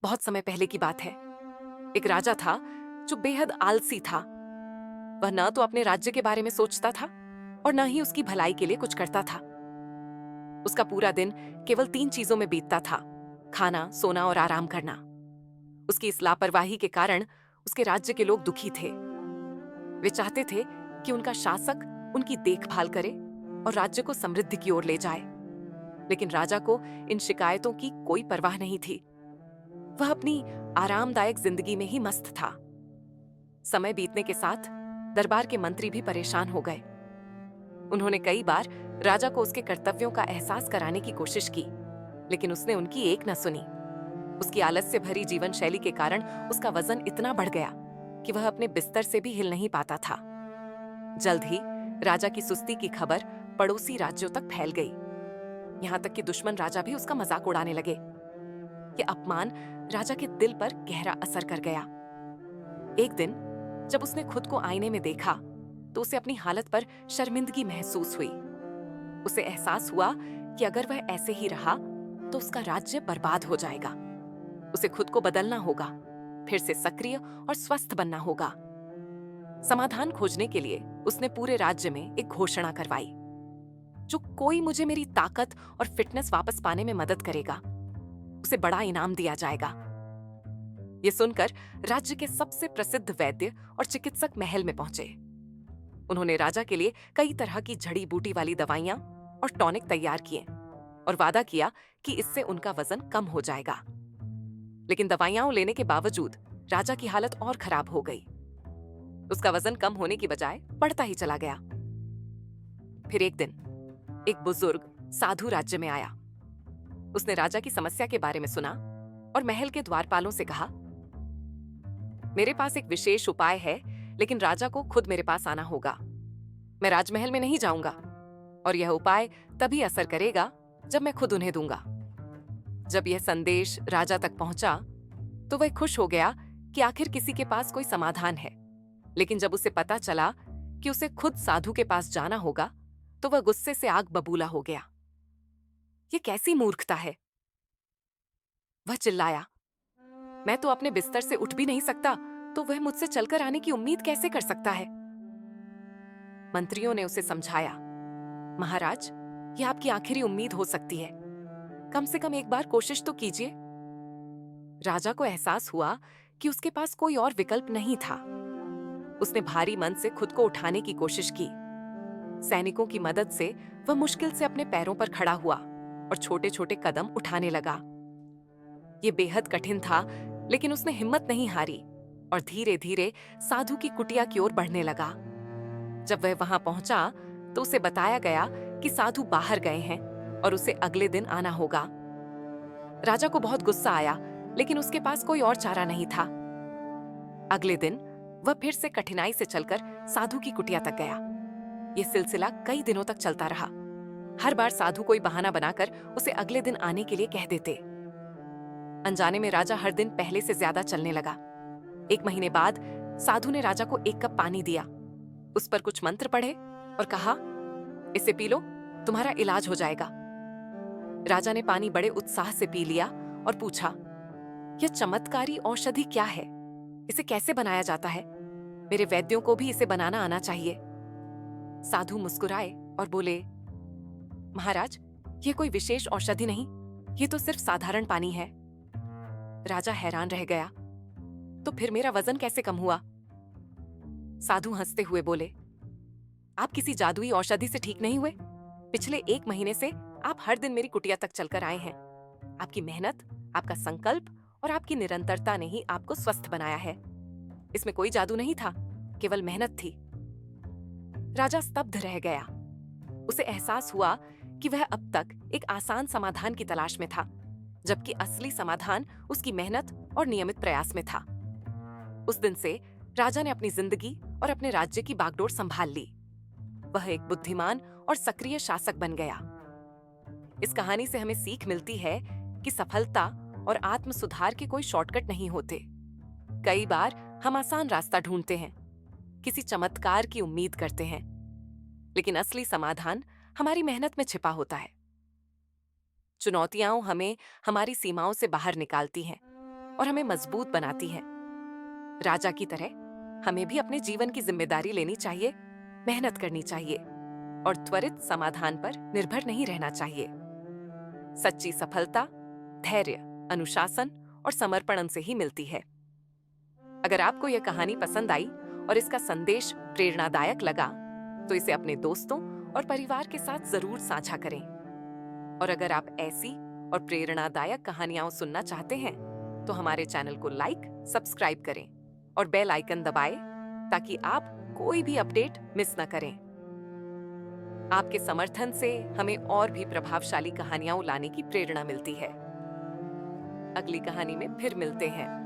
बहुत समय पहले की बात है। एक राजा था जो बेहद आलसी था। वह न तो अपने राज्य के बारे में सोचता था और न ही उसकी भलाई के लिए कुछ करता था। उसका पूरा दिन केवल तीन चीजों में बीतता था: खाना, सोना और आराम करना। उसकी इस लापरवाही के कारण उसके राज्य के लोग दुखी थे। वे चाहते थे कि उनका शासक उनकी देखभाल करे और राज्य को समृद्धि की ओर ले जाए। लेकिन राजा को इन शिकायतों की कोई परवाह नहीं थी। वह अपनी आरामदायक जिंदगी में ही मस्त था। समय बीतने के साथ दरबार के मंत्री भी परेशान हो गए। उन्होंने कई बार राजा को उसके कर्तव्यों का एहसास कराने की कोशिश की, लेकिन उसने उनकी एक न सुनी। उसकी आलस्य भरी जीवन शैली के कारण उसका वजन इतना बढ़ गया कि वह अपने बिस्तर से भी हिल नहीं पाता था। जल्द ही राजा की सुस्ती की खबर पड़ोसी राज्यों तक फैल गई। यहाँ तक कि दुश्मन राजा भी उसका मजाक उड़ाने लगे। यह अपमान राजा के दिल पर गहरा असर कर गया। एक दिन जब उसने खुद को आईने में देखा तो उसे अपनी हालत पर शर्मिंदगी महसूस हुई। उसे एहसास हुआ कि अगर वह ऐसे ही रहा तो उसका राज्य बर्बाद हो जाएगा। उसे खुद को बदलना होगा, फिर से सक्रिय और स्वस्थ बनना होगा। समाधान खोजने के लिए उसने पूरे राज्य में एक घोषणा करवाई: जो कोई मुझे मेरी ताकत और फिटनेस वापस पाने में मदद करेगा, उसे बड़ा इनाम दिया जाएगा। यह सुनकर राज्य के सबसे प्रसिद्ध वैद्य और चिकित्सक महल में पहुंचे। उन्होंने राजा के लिए कई तरह की जड़ी बूटी वाली दवाइयां और टॉनिक तैयार किए और वादा किया कि इससे उनका वजन कम हो जाएगा। लेकिन दवाइयां लेने के बावजूद राजा की हालत और खराब हो गई। उसका वजन कम होने की बजाय बढ़ता ही चला गया। फिर एक दिन एक बुजुर्ग साधु राज्य में आया। उसने राजा की समस्या के बारे में सुना और महल के द्वारपालों से कहा, मेरे पास एक विशेष उपाय है, लेकिन राजा को खुद मेरे पास आना होगा। मैं राजमहल में नहीं जाऊंगा और यह उपाय तभी असर करेगा जब मैं खुद उन्हें दूंगा। जब यह संदेश राजा तक पहुंचा तो वह खुश हो गया कि आखिर किसी के पास कोई समाधान है। लेकिन जब उसे पता चला कि उसे खुद साधु के पास जाना होगा तो वह गुस्से से आग बबूला हो गया। यह कैसी मूर्खता है! वह चिल्लाया, मैं तो अपने बिस्तर से उठ भी नहीं सकता, तो वह मुझसे चलकर आने की उम्मीद कैसे कर सकता है? मंत्रियों ने उसे समझाया, महाराज, यह आपकी आखिरी उम्मीद हो सकती है। कम से कम एक बार कोशिश तो कीजिए। राजा को एहसास हुआ कि उसके पास कोई और विकल्प नहीं था। उसने भारी मन से खुद को उठाने की कोशिश की। सैनिकों की मदद से वह मुश्किल से अपने पैरों पर खड़ा हुआ और छोटे छोटे कदम उठाने लगा। यह बेहद कठिन था, लेकिन उसने हिम्मत नहीं हारी और धीरे धीरे साधु की कुटिया की ओर बढ़ने लगा। जब वह वहां पहुंचा तो उसे बताया गया कि साधु बाहर गए हैं और उसे अगले दिन आना होगा। राजा को बहुत गुस्सा आया, लेकिन उसके पास कोई और चारा नहीं था। अगले दिन वह फिर से कठिनाई से चलकर साधु की कुटिया तक गया। यह सिलसिला कई दिनों तक चलता रहा। हर बार साधु कोई बहाना बनाकर उसे अगले दिन आने के लिए कह देते। अनजाने में राजा हर दिन पहले से ज्यादा चलने लगा। एक महीने बाद साधु ने राजा को एक कप पानी दिया, उस पर कुछ मंत्र पढ़े और कहा, इसे पी लो, तुम्हारा इलाज हो जाएगा। राजा ने पानी बड़े उत्साह से पी लिया और पूछा, यह चमत्कारी औषधि क्या है? इसे कैसे बनाया जाता है? मेरे वैद्यों को भी इसे बनाना आना चाहिए। साधु मुस्कुराए और बोले, महाराज, यह कोई विशेष औषधि नहीं, यह तो सिर्फ साधारण पानी है। राजा हैरान रह गया, तो फिर मेरा वजन कैसे कम हुआ? साधु हंसते हुए बोले, आप किसी जादुई औषधि से ठीक नहीं हुए। पिछले एक महीने से आप हर दिन मेरी कुटिया तक चलकर आए हैं। आपकी मेहनत, आपका संकल्प और आपकी निरंतरता ने ही आपको स्वस्थ बनाया है। इसमें कोई जादू नहीं था, केवल मेहनत थी। राजा स्तब्ध रह गया। उसे एहसास हुआ कि वह अब तक एक आसान समाधान की तलाश में था, जबकि असली समाधान उसकी मेहनत और नियमित प्रयास में था। उस दिन से राजा ने अपनी जिंदगी और अपने राज्य की बागडोर संभाल ली। वह एक बुद्धिमान और सक्रिय शासक बन गया। इस कहानी से हमें सीख मिलती है कि सफलता और आत्म सुधार के कोई शॉर्टकट नहीं होते। कई बार हम आसान रास्ता ढूंढते हैं, किसी चमत्कार की उम्मीद करते हैं, लेकिन असली समाधान हमारी मेहनत में छिपा होता है। चुनौतियां हमें हमारी सीमाओं से बाहर निकालती हैं, और हमें मजबूत बनाती हैं। राजा की तरह हमें भी अपने जीवन की जिम्मेदारी लेनी चाहिए, मेहनत करनी चाहिए और त्वरित समाधान पर निर्भर नहीं रहना चाहिए। सच्ची सफलता धैर्य, अनुशासन और समर्पण से ही मिलती है। अगर आपको यह कहानी पसंद आई और इसका संदेश प्रेरणादायक लगा, तो इसे अपने दोस्तों और परिवार के साथ जरूर साझा करें। और अगर आप ऐसी और प्रेरणादायक कहानियां सुनना चाहते हैं, तो हमारे चैनल को लाइक, सब्सक्राइब करें और बेल आइकन दबाएं ताकि आप कोई भी अपडेट मिस न करें। आपके समर्थन से हमें और भी प्रभावशाली कहानियां लाने की प्रेरणा मिलती है। अगली कहानी में फिर मिलते हैं।